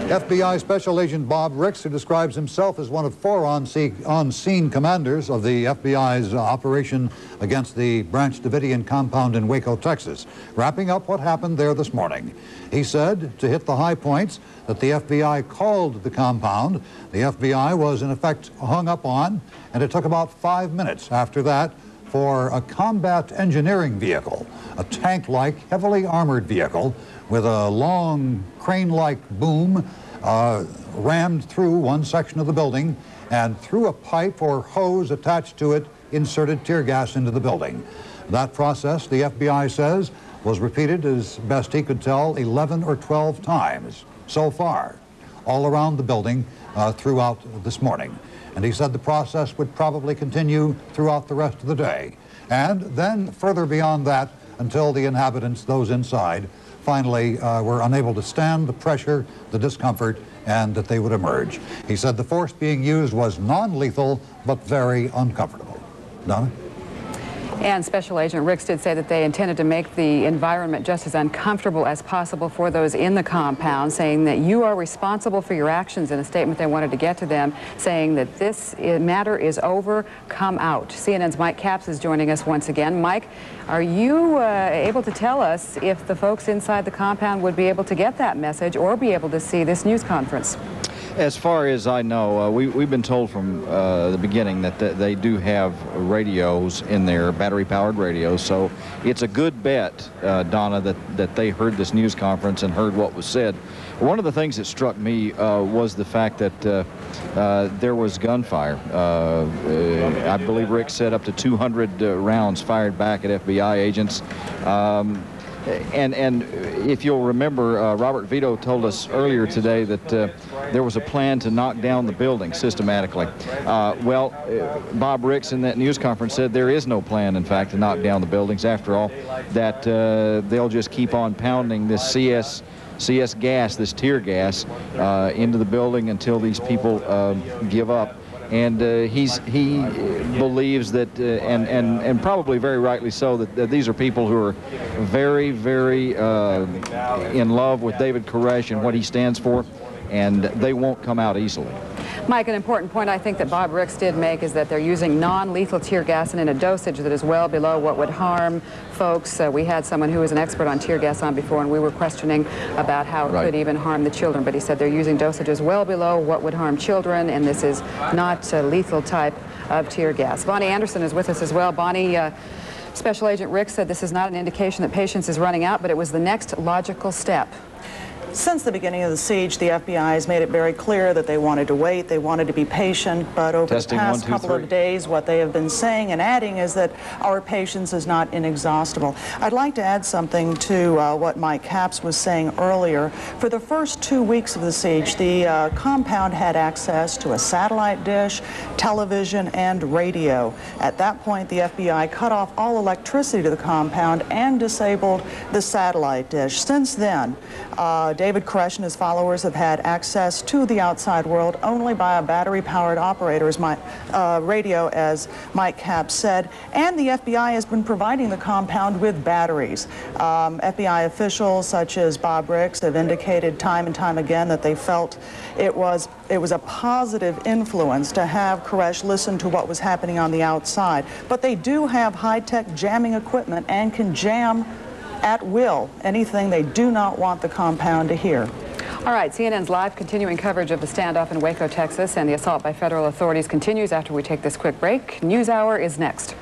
FBI Special Agent Bob Ricks, who describes himself as one of 4 on-scene commanders of the FBI's operation against the Branch Davidian compound in Waco, Texas, wrapping up what happened there this morning. He said, to hit the high points, that the FBI called the compound. The FBI was, in effect, hung up on, and it took about 5 minutes after that for a combat engineering vehicle, a tank-like, heavily armored vehicle with a long crane-like boom rammed through one section of the building, and through a pipe or hose attached to it, inserted tear gas into the building. That process, the FBI says, was repeated, as best he could tell, 11 or 12 times so far, all around the building throughout this morning. And he said the process would probably continue throughout the rest of the day. And then further beyond that, until the inhabitants, those inside, finally were unable to stand the pressure, the discomfort, and that they would emerge. He said the force being used was non-lethal, but very uncomfortable. Donna? And Special Agent Ricks did say that they intended to make the environment just as uncomfortable as possible for those in the compound, saying that you are responsible for your actions, in a statement they wanted to get to them, saying that this matter is over, come out. CNN's Mike Capps is joining us once again. Mike, are you able to tell us if the folks inside the compound would be able to get that message or be able to see this news conference? As far as I know, we've been told from the beginning that they do have radios in there, battery-powered radios, so it's a good bet, Donna, that they heard this news conference and heard what was said. One of the things that struck me was the fact that there was gunfire. I believe Rick said up to 200 rounds fired back at FBI agents. And if you'll remember, Robert Vito told us earlier today that there was a plan to knock down the building systematically. Bob Ricks in that news conference said there is no plan, in fact, to knock down the buildings. After all, that they'll just keep on pounding this CS gas, this tear gas, into the building until these people give up. And he believes that, and probably very rightly so, that these are people who are very, very in love with David Koresh and what he stands for, and they won't come out easily. Mike, an important point I think that Bob Ricks did make is that they're using non-lethal tear gas and in a dosage that is well below what would harm folks. We had someone who was an expert on tear gas on before, and we were questioning about how it could even harm the children. But he said they're using dosages well below what would harm children, and this is not a lethal type of tear gas. Bonnie Anderson is with us as well. Bonnie, Special Agent Ricks said this is not an indication that patience is running out, but it was the next logical step. Since the beginning of the siege, the FBI has made it very clear that they wanted to wait, they wanted to be patient, but over the past couple of days, what they have been saying and adding is that our patience is not inexhaustible. I'd like to add something to what Mike Capps was saying earlier. For the first 2 weeks of the siege, the compound had access to a satellite dish, television, and radio. At that point, the FBI cut off all electricity to the compound and disabled the satellite dish. Since then, David Koresh and his followers have had access to the outside world only by a battery-powered operator's radio, as Mike Capps said, and the FBI has been providing the compound with batteries. FBI officials such as Bob Ricks have indicated time and time again that they felt it was a positive influence to have Koresh listen to what was happening on the outside. But they do have high-tech jamming equipment and can jam at will anything they do not want the compound to hear. All right, CNN's live continuing coverage of the standoff in Waco, Texas, and the assault by federal authorities continues after we take this quick break. NewsHour is next.